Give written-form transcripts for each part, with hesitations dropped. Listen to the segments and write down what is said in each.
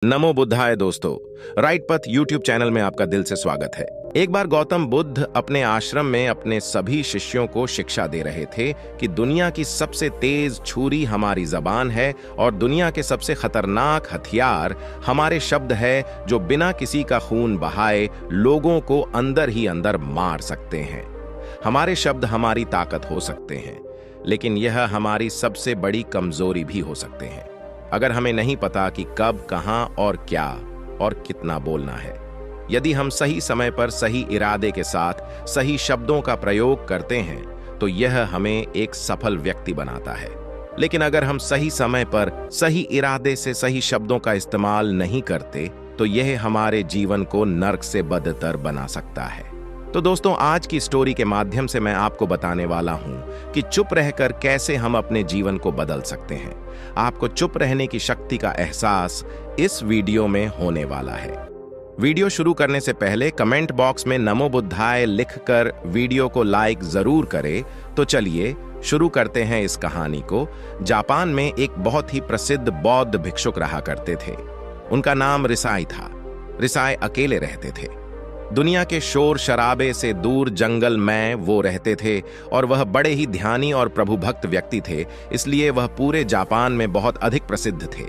नमो बुद्धाय दोस्तों। राइट पथ YouTube channel में आपका दिल से स्वागत है। एक बार गौतम बुद्ध अपने आश्रम में अपने सभी शिष्यों को शिक्षा दे रहे थे कि दुनिया की सबसे तेज छुरी हमारी जबान है और दुनिया के सबसे खतरनाक हथियार हमारे शब्द है, जो बिना किसी का खून बहाए लोगों को अंदर ही अंदर मार सकते हैं। हमारे शब्द हमारी ताकत हो सकते हैं, लेकिन यह हमारी सबसे बड़ी कमजोरी भी हो सकते हैं अगर हमें नहीं पता कि कब, कहां और क्या और कितना बोलना है। यदि हम सही समय पर सही इरादे के साथ सही शब्दों का प्रयोग करते हैं तो यह हमें एक सफल व्यक्ति बनाता है। लेकिन अगर हम सही समय पर सही इरादे से सही शब्दों का इस्तेमाल नहीं करते तो यह हमारे जीवन को नर्क से बदतर बना सकता है। तो दोस्तों, आज की स्टोरी के माध्यम से मैं आपको बताने वाला हूं कि चुप रहकर कैसे हम अपने जीवन को बदल सकते हैं। आपको चुप रहने की शक्ति का एहसास इस वीडियो में होने वाला है। वीडियो शुरू करने से पहले कमेंट बॉक्स में नमो बुद्धाय लिखकर वीडियो को लाइक जरूर करें। तो चलिए शुरू करते हैं इस कहानी को। जापान में एक बहुत ही प्रसिद्ध बौद्ध भिक्षुक रहा करते थे। उनका नाम रिसाई था। रिसाई अकेले रहते थे। दुनिया के शोर शराबे से दूर जंगल में वो रहते थे और वह बड़े ही ध्यानी और प्रभुभक्त व्यक्ति थे, इसलिए वह पूरे जापान में बहुत अधिक प्रसिद्ध थे।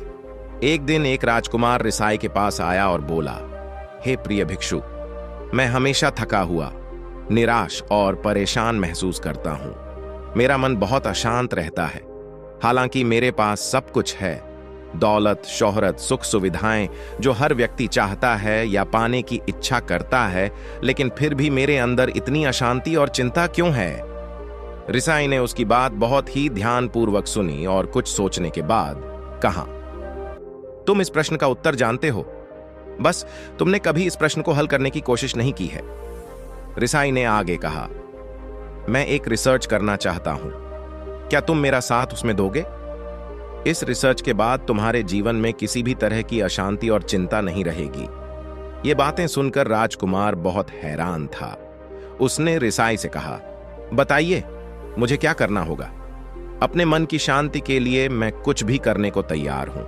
एक दिन एक राजकुमार रिसाई के पास आया और बोला, हे प्रिय भिक्षु, मैं हमेशा थका हुआ, निराश और परेशान महसूस करता हूं। मेरा मन बहुत अशांत रहता है। हालांकि मेरे पास सब कुछ है, दौलत, शोहरत, सुख सुविधाएं जो हर व्यक्ति चाहता है या पाने की इच्छा करता है, लेकिन फिर भी मेरे अंदर इतनी अशांति और चिंता क्यों है? रिसाई ने उसकी बात बहुत ही ध्यानपूर्वक सुनी और कुछ सोचने के बाद कहा, तुम इस प्रश्न का उत्तर जानते हो, बस तुमने कभी इस प्रश्न को हल करने की कोशिश नहीं की है। रिसाई ने आगे कहा, मैं एक रिसर्च करना चाहता हूं, क्या तुम मेरा साथ उसमें दोगे? इस रिसर्च के बाद तुम्हारे जीवन में किसी भी तरह की अशांति और चिंता नहीं रहेगी। ये बातें सुनकर राजकुमार बहुत हैरान था। उसने रिसाई से कहा, बताइए, मुझे क्या करना होगा? अपने मन की शांति के लिए मैं कुछ भी करने को तैयार हूं।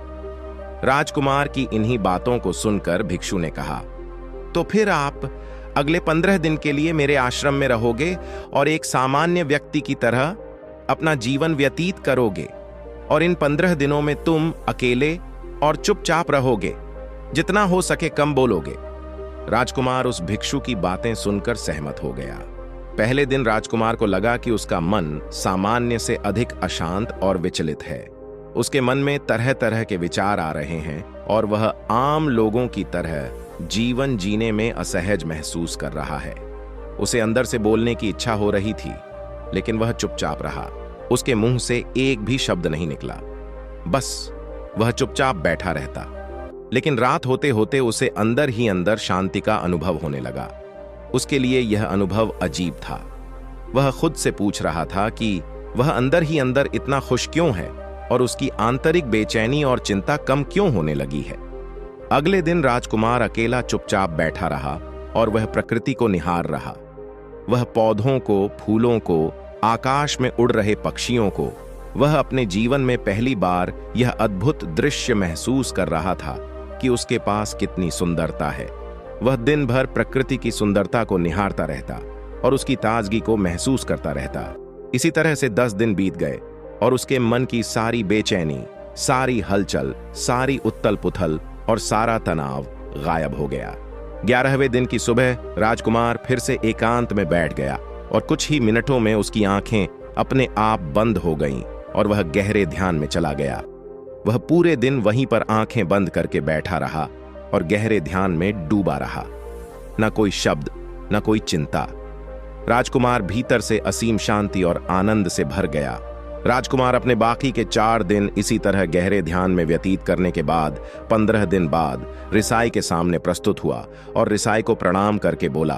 राजकुमार की इन्हीं बातों को सुनकर भिक्षु ने कहा, तो फिर आप अगले 15 दिन के लिए मेरे आश्रम में रहोगे और एक सामान्य व्यक्ति की तरह अपना जीवन व्यतीत करोगे, और इन 15 दिनों में तुम अकेले और चुपचाप रहोगे, जितना हो सके कम बोलोगे। राजकुमार उस भिक्षु की बातें सुनकर सहमत हो गया। पहले दिन राजकुमार को लगा कि उसका मन सामान्य से अधिक अशांत और विचलित है। उसके मन में तरह तरह के विचार आ रहे हैं और वह आम लोगों की तरह जीवन जीने में असहज महसूस कर रहा है। उसे अंदर से बोलने की इच्छा हो रही थी, लेकिन वह चुपचाप रहा। उसके मुंह से एक भी शब्द नहीं निकला, बस वह चुपचाप बैठा रहता। लेकिन रात होते होते उसे अंदर ही अंदर शांति का अनुभव होने लगा। उसके लिए यह अनुभव अजीब था। वह खुद से पूछ रहा था कि वह अंदर ही अंदर इतना खुश क्यों है और उसकी आंतरिक बेचैनी और चिंता कम क्यों होने लगी है। अगले दिन राजकुमार अकेला चुपचाप बैठा रहा और वह प्रकृति को निहार रहा। वह पौधों को, फूलों को, आकाश में उड़ रहे पक्षियों को, वह अपने जीवन में पहली बार यह अद्भुत दृश्य महसूस कर रहा था कि उसके पास कितनी सुंदरता है। वह दिन भर प्रकृति की सुंदरता को निहारता रहता और उसकी ताजगी को महसूस करता रहता। इसी तरह से 10 दिन बीत गए और उसके मन की सारी बेचैनी, सारी हलचल, सारी उथल पुथल और सारा तनाव गायब हो गया। 11वें दिन की सुबह राजकुमार फिर से एकांत में बैठ गया और कुछ ही मिनटों में उसकी आंखें अपने आप बंद हो गईं और वह गहरे ध्यान में चला गया। वह पूरे दिन वहीं पर आंखें बंद करके बैठा रहा और गहरे ध्यान में डूबा रहा। न कोई शब्द, न कोई चिंता। राजकुमार भीतर से असीम शांति और आनंद से भर गया। राजकुमार अपने बाकी के 4 दिन इसी तरह गहरे ध्यान में व्यतीत करने के बाद 15 दिन बाद रिसाई के सामने प्रस्तुत हुआ और रिसाई को प्रणाम करके बोला,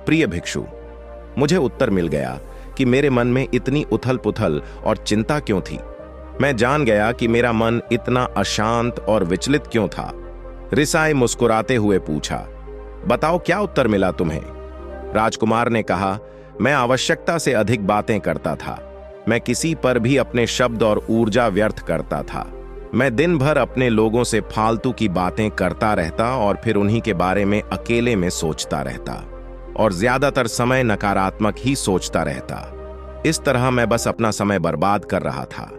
प्रिय भिक्षु, मुझे उत्तर मिल गया कि मेरे मन में इतनी उथल पुथल और चिंता क्यों थी। मैं जान गया कि मेरा मन इतना अशांत और विचलित क्यों था। रिसाई मुस्कुराते हुए पूछा, बताओ क्या उत्तर मिला तुम्हें? राजकुमार ने कहा, मैं आवश्यकता से अधिक बातें करता था। मैं किसी पर भी अपने शब्द और ऊर्जा व्यर्थ करता था। मैं दिन भर अपने लोगों से फालतू की बातें करता रहता और फिर उन्हीं के बारे में अकेले में सोचता रहता और ज्यादातर समय नकारात्मक ही सोचता रहता। इस तरह मैं बस अपना समय बर्बाद कर रहा था।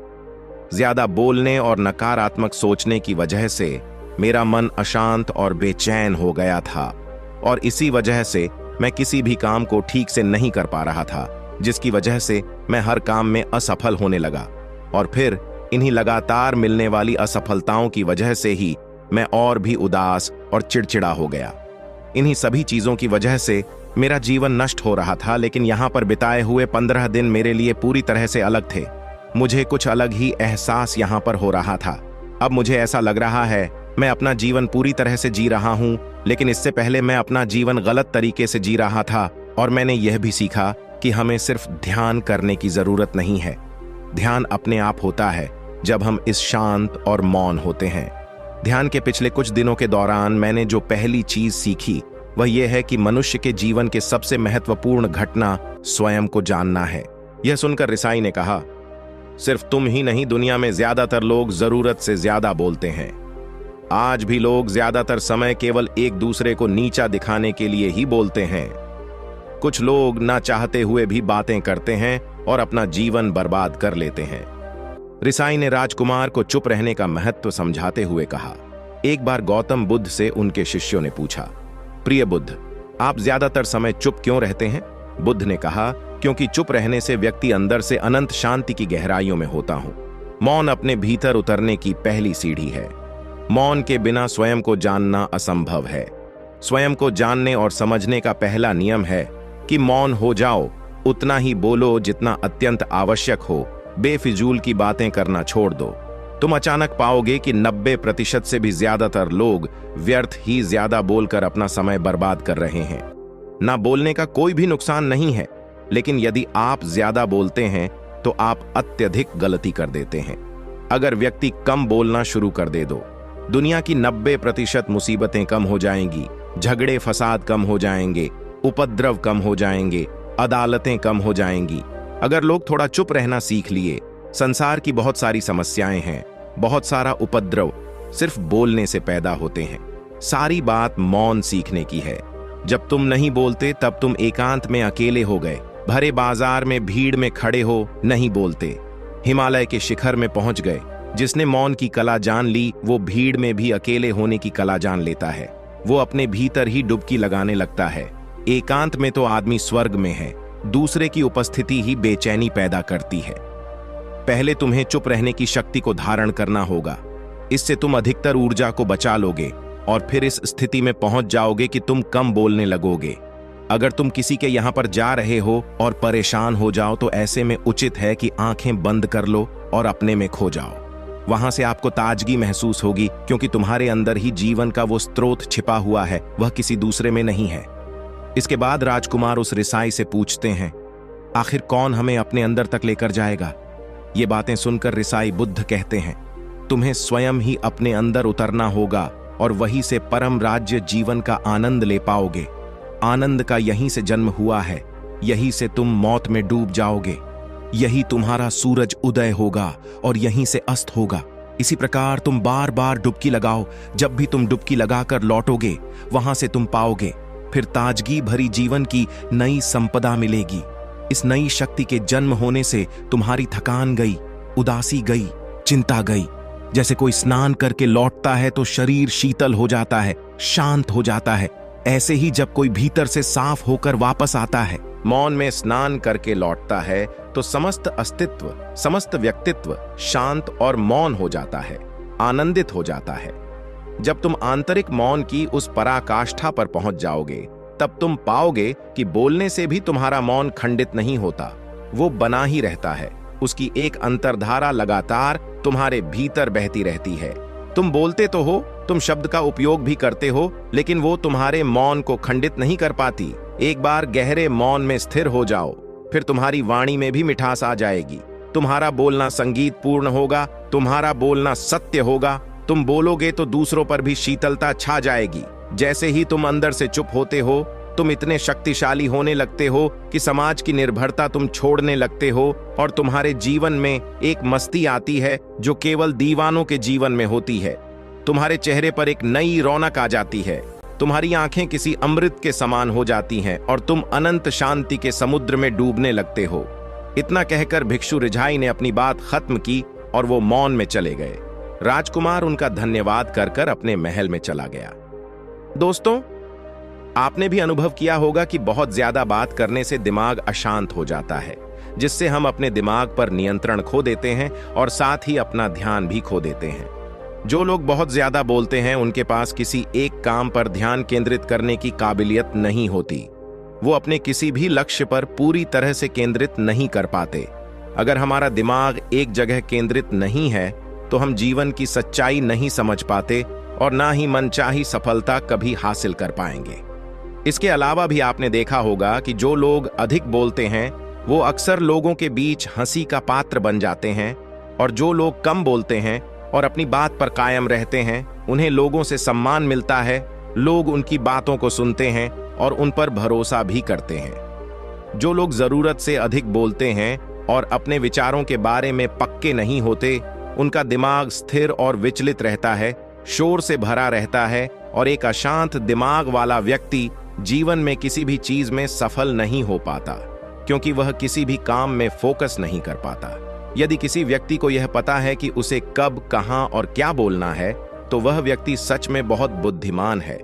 ज्यादा बोलने और नकारात्मक सोचने की वजह से मेरा मन अशांत और बेचैन हो गया था और इसी वजह से मैं किसी भी काम को ठीक से नहीं कर पा रहा था, जिसकी वजह से मैं हर काम में असफल होने लगा और फिर इन्हीं लगातार मिलने वाली असफलताओं की वजह से ही मैं और भी उदास और चिड़चिड़ा हो गया। इन्हीं सभी चीजों की वजह से मेरा जीवन नष्ट हो रहा था, लेकिन यहाँ पर बिताए हुए 15 दिन मेरे लिए पूरी तरह से अलग थे। मुझे कुछ अलग ही एहसास यहाँ पर हो रहा था। अब मुझे ऐसा लग रहा है मैं अपना जीवन पूरी तरह से जी रहा हूँ, लेकिन इससे पहले मैं अपना जीवन गलत तरीके से जी रहा था और मैंने यह भी सीखा कि हमें सिर्फ ध्यान करने की जरूरत नहीं है। ध्यान अपने आप होता है जब हम इस शांत और मौन होते हैं। ध्यान के पिछले कुछ दिनों के दौरान मैंने जो पहली चीज सीखी वह यह है कि मनुष्य के जीवन के सबसे महत्वपूर्ण घटना स्वयं को जानना है। यह सुनकर रिसाई ने कहा, सिर्फ तुम ही नहीं, दुनिया में ज्यादातर लोग जरूरत से ज्यादा बोलते हैं। आज भी लोग ज्यादातर समय केवल एक दूसरे को नीचा दिखाने के लिए ही बोलते हैं। कुछ लोग ना चाहते हुए भी बातें करते हैं और अपना जीवन बर्बाद कर लेते हैं। रिसाई ने राजकुमार को चुप रहने का महत्व समझाते हुए कहा। एक बार गौतम बुद्ध से उनके शिष्यों ने पूछा, प्रिय बुद्ध, आप ज्यादातर समय चुप क्यों रहते हैं? बुद्ध ने कहा, क्योंकि चुप रहने से व्यक्ति अंदर से अनंत शांति की गहराइयों में होता हूं। मौन अपने भीतर उतरने की पहली सीढ़ी है। मौन के बिना स्वयं को जानना असंभव है। स्वयं को जानने और समझने का पहला नियम है कि मौन हो जाओ, उतना ही बोलो जितना अत्यंत आवश्यक हो। बेफिजूल की बातें करना छोड़ दो। तुम अचानक पाओगे कि 90% से भी ज्यादातर लोग व्यर्थ ही ज्यादा बोलकर अपना समय बर्बाद कर रहे हैं। ना बोलने का कोई भी नुकसान नहीं है, लेकिन यदि आप ज्यादा बोलते हैं तो आप अत्यधिक गलती कर देते हैं। अगर व्यक्ति कम बोलना शुरू कर दे दो, दुनिया की 90% मुसीबतें कम हो जाएंगी, झगड़े फसाद कम हो जाएंगे, उपद्रव कम हो जाएंगे, अदालतें कम हो जाएंगी। अगर लोग थोड़ा चुप रहना सीख लिए, संसार की बहुत सारी समस्याएं हैं, बहुत सारा उपद्रव सिर्फ बोलने से पैदा होते हैं। सारी बात मौन सीखने की है। जब तुम नहीं बोलते तब तुम एकांत में अकेले हो गए, भरे बाजार में भीड़ में खड़े हो, नहीं बोलते। हिमालय के शिखर में पहुंच गए। जिसने मौन की कला जान ली वो भीड़ में भी अकेले होने की कला जान लेता है। वो अपने भीतर ही डुबकी लगाने लगता है। एकांत में तो आदमी स्वर्ग में है, दूसरे की उपस्थिति ही बेचैनी पैदा करती है। पहले तुम्हें चुप रहने की शक्ति को धारण करना होगा। इससे तुम अधिकतर ऊर्जा को बचा लोगे और फिर इस स्थिति में पहुंच जाओगे कि तुम कम बोलने लगोगे। अगर तुम किसी के यहां पर जा रहे हो और परेशान हो जाओ तो ऐसे में उचित है कि आंखें बंद कर लो और अपने में खो जाओ। वहां से आपको ताजगी महसूस होगी, क्योंकि तुम्हारे अंदर ही जीवन का वो स्रोत छिपा हुआ है, वह किसी दूसरे में नहीं है। इसके बाद राजकुमार उस रिसाई से पूछते हैं, आखिर कौन हमें अपने अंदर तक लेकर जाएगा? ये बातें सुनकर रिसाई बुद्ध कहते हैं, तुम्हें स्वयं ही अपने अंदर उतरना होगा और वहीं से परम राज्य जीवन का आनंद ले पाओगे। आनंद का यहीं से जन्म हुआ है, यहीं से तुम मौत में डूब जाओगे। यही तुम्हारा सूरज उदय होगा और यहीं से अस्त होगा। इसी प्रकार तुम बार बार डुबकी लगाओ। जब भी तुम डुबकी लगाकर लौटोगे वहां से तुम पाओगे फिर ताजगी भरी जीवन की नई संपदा मिलेगी। इस नई शक्ति के जन्म होने से तुम्हारी थकान गई, उदासी गई, चिंता गई। जैसे कोई स्नान करके लौटता है तो शरीर शीतल हो जाता है, शांत हो जाता है, ऐसे ही जब कोई भीतर से साफ होकर वापस आता है, मौन में स्नान करके लौटता है, तो समस्त अस्तित्व, समस्त व्यक्तित्व शांत और मौन हो जाता है, आनंदित हो जाता है। जब तुम आंतरिक मौन की उस पराकाष्ठा पर पहुंच जाओगे, तब तुम पाओगे कि बोलने से भी तुम्हारा मौन खंडित नहीं होता, वो बना ही रहता है। उसकी एक अंतर्धारा लगातार तुम्हारे भीतर बहती रहती है। तुम बोलते तो हो, तुम शब्द का उपयोग भी करते हो, लेकिन वो तुम्हारे मौन को खंडित नहीं कर पाती। एक बार गहरे मौन में स्थिर हो जाओ, फिर तुम्हारी वाणी में भी मिठास आ जाएगी। तुम्हारा बोलना संगीत पूर्ण होगा, तुम्हारा बोलना सत्य होगा। तुम बोलोगे तो दूसरों पर भी शीतलता छा जाएगी। जैसे ही तुम अंदर से चुप होते हो, तुम इतने शक्तिशाली होने लगते हो कि समाज की निर्भरता तुम छोड़ने लगते हो और तुम्हारे जीवन में एक मस्ती आती है जो केवल दीवानों के जीवन में होती है। तुम्हारे चेहरे पर एक नई रौनक आ जाती है, तुम्हारी आंखें किसी अमृत के समान हो जाती हैं और तुम अनंत शांति के समुद्र में डूबने लगते हो। इतना कहकर भिक्षु रिझाई ने अपनी बात खत्म की और वो मौन में चले गए। राजकुमार उनका धन्यवाद कर कर अपने महल में चला गया। दोस्तों, आपने भी अनुभव किया होगा कि बहुत ज्यादा बात करने से दिमाग अशांत हो जाता है, जिससे हम अपने दिमाग पर नियंत्रण खो देते हैं और साथ ही अपना ध्यान भी खो देते हैं। जो लोग बहुत ज्यादा बोलते हैं उनके पास किसी एक काम पर ध्यान केंद्रित करने की काबिलियत नहीं होती। वो अपने किसी भी लक्ष्य पर पूरी तरह से केंद्रित नहीं कर पाते। अगर हमारा दिमाग एक जगह केंद्रित नहीं है तो हम जीवन की सच्चाई नहीं समझ पाते और ना ही मनचाही सफलता कभी हासिल कर पाएंगे। इसके अलावा भी आपने देखा होगा कि जो लोग अधिक बोलते हैं वो अक्सर लोगों के बीच हंसी का पात्र बन जाते हैं, और जो लोग कम बोलते हैं और अपनी बात पर कायम रहते हैं उन्हें लोगों से सम्मान मिलता है, लोग उनकी बातों को सुनते हैं और उन पर भरोसा भी करते हैं। जो लोग जरूरत से अधिक बोलते हैं और अपने विचारों के बारे में पक्के नहीं होते, उनका दिमाग स्थिर और विचलित रहता है, शोर से भरा रहता है, और एक अशांत दिमाग वाला व्यक्ति जीवन में किसी भी चीज में सफल नहीं हो पाता, क्योंकि वह किसी भी काम में फोकस नहीं कर पाता। यदि किसी व्यक्ति को यह पता है कि उसे कब, कहां और क्या बोलना है, तो वह व्यक्ति सच में बहुत बुद्धिमान है,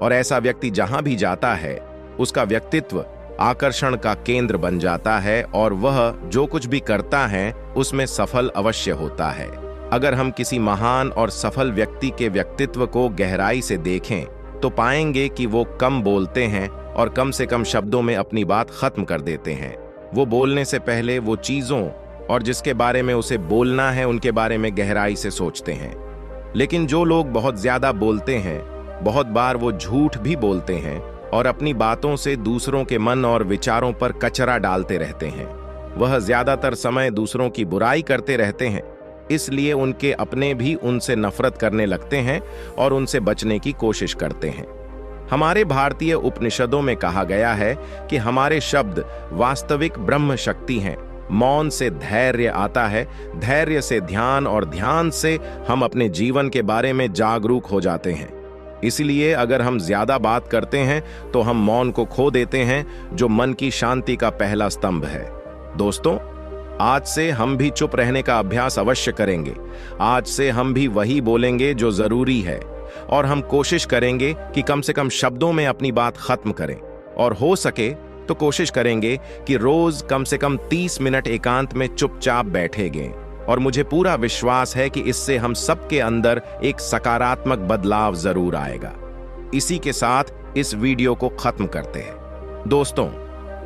और ऐसा व्यक्ति जहां भी जाता है उसका व्यक्तित्व आकर्षण का केंद्र बन जाता है और वह जो कुछ भी करता है उसमें सफल अवश्य होता है। अगर हम किसी महान और सफल व्यक्ति के व्यक्तित्व को गहराई से देखें तो पाएंगे कि वो कम बोलते हैं और कम से कम शब्दों में अपनी बात खत्म कर देते हैं। वो बोलने से पहले वो चीजों और जिसके बारे में उसे बोलना है उनके बारे में गहराई से सोचते हैं। लेकिन जो लोग बहुत ज्यादा बोलते हैं, बहुत बार वो झूठ भी बोलते हैं और अपनी बातों से दूसरों के मन और विचारों पर कचरा डालते रहते हैं। वह ज्यादातर समय दूसरों की बुराई करते रहते हैं, इसलिए उनके अपने भी उनसे नफरत करने लगते हैं और उनसे बचने की कोशिश करते हैं। हमारे भारतीय उपनिषदों में कहा गया है कि हमारे शब्द वास्तविक ब्रह्म शक्ति हैं। मौन से धैर्य आता है, धैर्य से ध्यान, और ध्यान से हम अपने जीवन के बारे में जागरूक हो जाते हैं। इसलिए अगर हम ज्यादा बात करते हैं तो हम मौन को खो देते हैं, जो मन की शांति का पहला स्तंभ है। दोस्तों, आज से हम भी चुप रहने का अभ्यास अवश्य करेंगे। आज से हम भी वही बोलेंगे जो जरूरी है, और हम कोशिश करेंगे कि कम से कम शब्दों में अपनी बात खत्म करें, और हो सके तो कोशिश करेंगे कि रोज कम से कम 30 मिनट एकांत में चुपचाप बैठेंगे। और मुझे पूरा विश्वास है कि इससे हम सबके अंदर एक सकारात्मक बदलाव जरूर आएगा। इसी के साथ इस वीडियो को खत्म करते हैं। दोस्तों,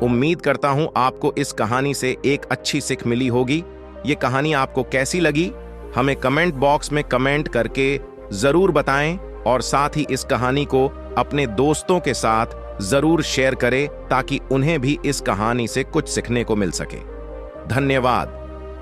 उम्मीद करता हूं आपको इस कहानी से एक अच्छी सीख मिली होगी। ये कहानी आपको कैसी लगी हमें कमेंट बॉक्स में कमेंट करके जरूर बताएं, और साथ ही इस कहानी को अपने दोस्तों के साथ जरूर शेयर करें ताकि उन्हें भी इस कहानी से कुछ सीखने को मिल सके। धन्यवाद।